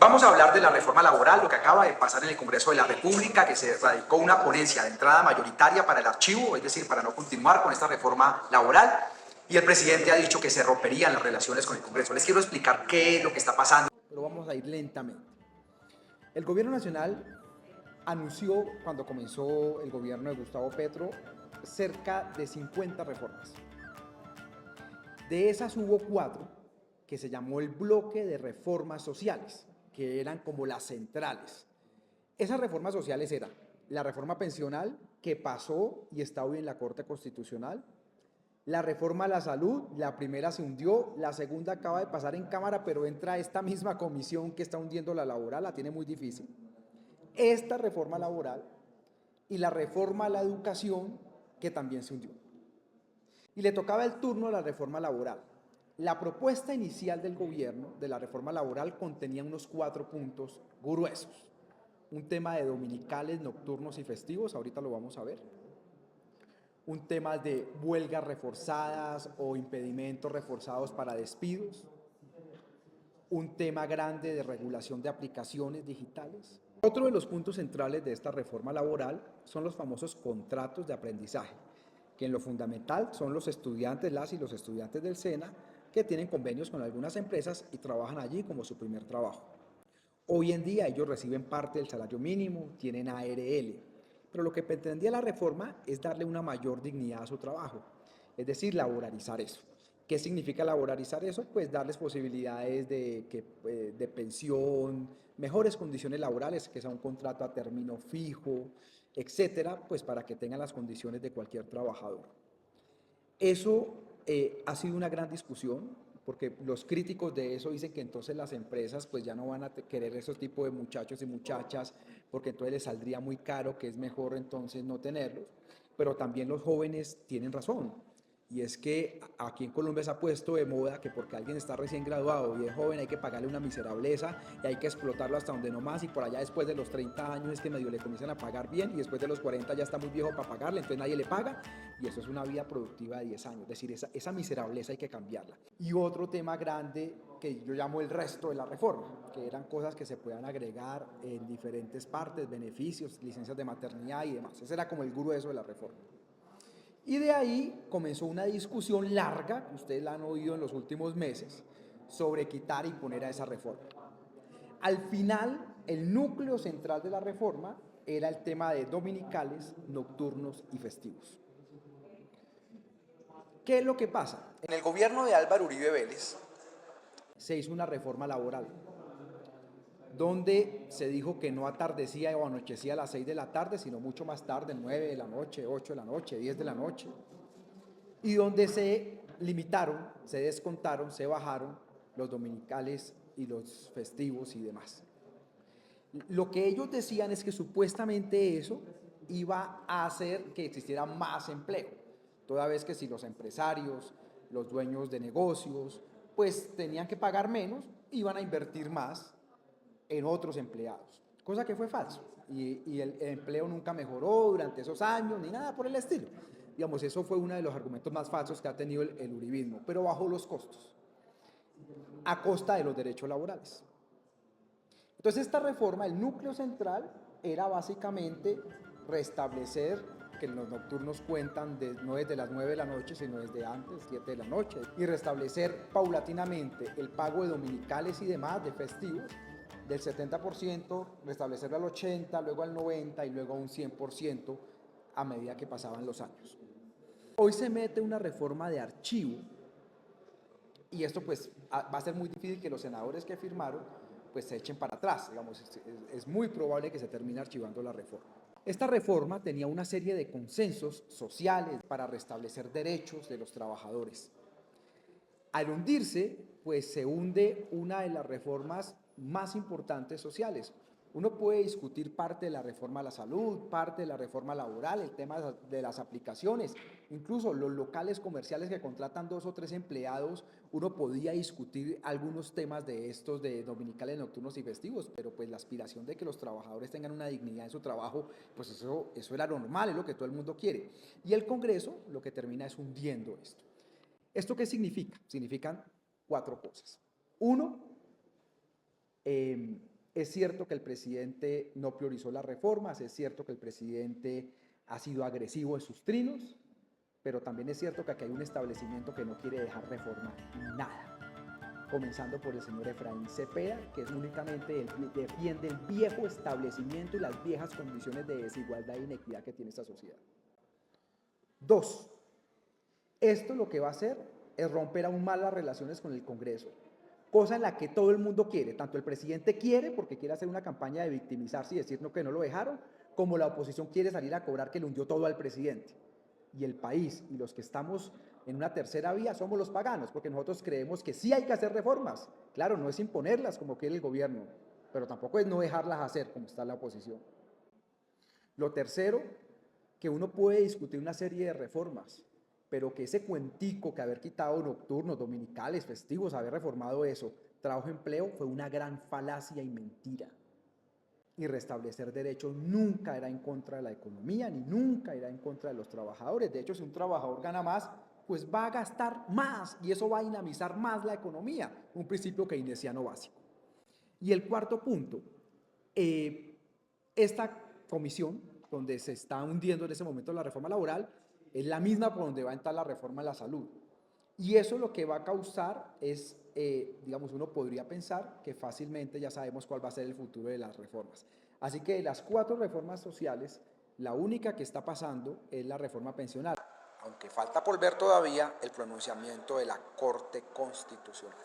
Vamos a hablar de la reforma laboral, lo que acaba de pasar en el Congreso de la República, que se radicó una ponencia de entrada mayoritaria para el archivo, es decir, para no continuar con esta reforma laboral, y el presidente ha dicho que se romperían las relaciones con el Congreso. Les quiero explicar qué es lo que está pasando. Pero vamos a ir lentamente. El gobierno nacional anunció, cuando comenzó el gobierno de Gustavo Petro, cerca de 50 reformas. De esas hubo 4 que se llamó el bloque de reformas sociales, que eran como las centrales. Esas reformas sociales eran la reforma pensional, que pasó y está hoy en la Corte Constitucional, la reforma a la salud, la primera se hundió, la segunda acaba de pasar en Cámara, pero entra esta misma comisión que está hundiendo la laboral, la tiene muy difícil. Esta reforma laboral y la reforma a la educación, que también se hundió. Y le tocaba el turno a la reforma laboral. La propuesta inicial del gobierno de la reforma laboral contenía unos 4 puntos gruesos. Un tema de dominicales, nocturnos y festivos, ahorita lo vamos a ver. Un tema de huelgas reforzadas o impedimentos reforzados para despidos. Un tema grande de regulación de aplicaciones digitales. Otro de los puntos centrales de esta reforma laboral son los famosos contratos de aprendizaje, que en lo fundamental son los estudiantes, las y los estudiantes del SENA, que tienen convenios con algunas empresas y trabajan allí como su primer trabajo. Hoy en día ellos reciben parte del salario mínimo, tienen ARL, pero lo que pretendía la reforma es darle una mayor dignidad a su trabajo, es decir, laboralizar eso. ¿Qué significa laboralizar eso? Pues darles posibilidades de pensión, mejores condiciones laborales, que sea un contrato a término fijo, etcétera, pues para que tengan las condiciones de cualquier trabajador. Eso ha sido una gran discusión, porque los críticos de eso dicen que entonces las empresas pues ya no van a querer esos tipos de muchachos y muchachas, porque entonces les saldría muy caro, que es mejor entonces no tenerlos. Pero también los jóvenes tienen razón, y es que aquí en Colombia se ha puesto de moda que porque alguien está recién graduado y es joven hay que pagarle una miserableza y hay que explotarlo hasta donde no más, y por allá después de los 30 años es que medio le comienzan a pagar bien y después de los 40 ya está muy viejo para pagarle, entonces nadie le paga, y eso es una vida productiva de 10 años, es decir, esa miserableza hay que cambiarla. Y otro tema grande que yo llamo el resto de la reforma, que eran cosas que se puedan agregar en diferentes partes, beneficios, licencias de maternidad y demás. Ese era como el grueso de la reforma. Y de ahí comenzó una discusión larga, que ustedes la han oído en los últimos meses, sobre quitar y poner a esa reforma. Al final, el núcleo central de la reforma era el tema de dominicales, nocturnos y festivos. ¿Qué es lo que pasa? En el gobierno de Álvaro Uribe Vélez se hizo una reforma laboral, donde se dijo que no atardecía o anochecía a las 6 de la tarde, sino mucho más tarde, 9 de la noche, 8 de la noche, 10 de la noche, y donde se limitaron, se descontaron, se bajaron los dominicales y los festivos y demás. Lo que ellos decían es que supuestamente eso iba a hacer que existiera más empleo, toda vez que si los empresarios, los dueños de negocios, pues tenían que pagar menos, iban a invertir más en otros empleados, cosa que fue falso, y el empleo nunca mejoró durante esos años, ni nada por el estilo. Digamos, eso fue uno de los argumentos más falsos que ha tenido el uribismo, pero bajó los costos, a costa de los derechos laborales. Entonces esta reforma, el núcleo central, era básicamente restablecer que los nocturnos cuentan no desde las 9 de la noche, sino desde antes, 7 de la noche, y restablecer paulatinamente el pago de dominicales y demás, de festivos, del 70%, restablecerlo al 80%, luego al 90% y luego a un 100% a medida que pasaban los años. Hoy se mete una reforma de archivo, y esto pues va a ser muy difícil que los senadores que firmaron pues se echen para atrás, digamos, es muy probable que se termine archivando la reforma. Esta reforma tenía una serie de consensos sociales para restablecer derechos de los trabajadores. Al hundirse, pues se hunde una de las reformas más importantes sociales. Uno puede discutir parte de la reforma a la salud, parte de la reforma laboral, el tema de las aplicaciones, incluso los locales comerciales que contratan 2 o 3 empleados, uno podía discutir algunos temas de estos de dominicales, nocturnos y festivos, pero pues la aspiración de que los trabajadores tengan una dignidad en su trabajo, pues eso era normal, es lo que todo el mundo quiere. Y el Congreso lo que termina es hundiendo esto. ¿Esto qué significa? Significan 4 cosas. Uno, Es cierto que el presidente no priorizó las reformas, es cierto que el presidente ha sido agresivo en sus trinos, pero también es cierto que aquí hay un establecimiento que no quiere dejar reformar nada, comenzando por el señor Efraín Cepeda, que es únicamente defiende el viejo establecimiento y las viejas condiciones de desigualdad e inequidad que tiene esta sociedad. Dos, esto lo que va a hacer es romper aún más las relaciones con el Congreso, cosa en la que todo el mundo quiere, tanto el presidente quiere porque quiere hacer una campaña de victimizarse y decir no, que no lo dejaron, como la oposición quiere salir a cobrar que le hundió todo al presidente. Y el país y los que estamos en una tercera vía somos los paganos, porque nosotros creemos que sí hay que hacer reformas. Claro, no es imponerlas como quiere el gobierno, pero tampoco es no dejarlas hacer como está la oposición. Lo tercero, que uno puede discutir una serie de reformas, pero que ese cuentico que haber quitado nocturnos, dominicales, festivos, haber reformado eso, trabajo, empleo, fue una gran falacia y mentira. Y restablecer derechos nunca era en contra de la economía, ni nunca era en contra de los trabajadores. De hecho, si un trabajador gana más, pues va a gastar más y eso va a dinamizar más la economía, un principio keynesiano básico. Y el cuarto punto, esta comisión, donde se está hundiendo en ese momento la reforma laboral, es la misma por donde va a entrar la reforma en la salud. Y eso lo que va a causar es, digamos, uno podría pensar que fácilmente ya sabemos cuál va a ser el futuro de las reformas. Así que de las 4 reformas sociales, la única que está pasando es la reforma pensional. Aunque falta por ver todavía el pronunciamiento de la Corte Constitucional.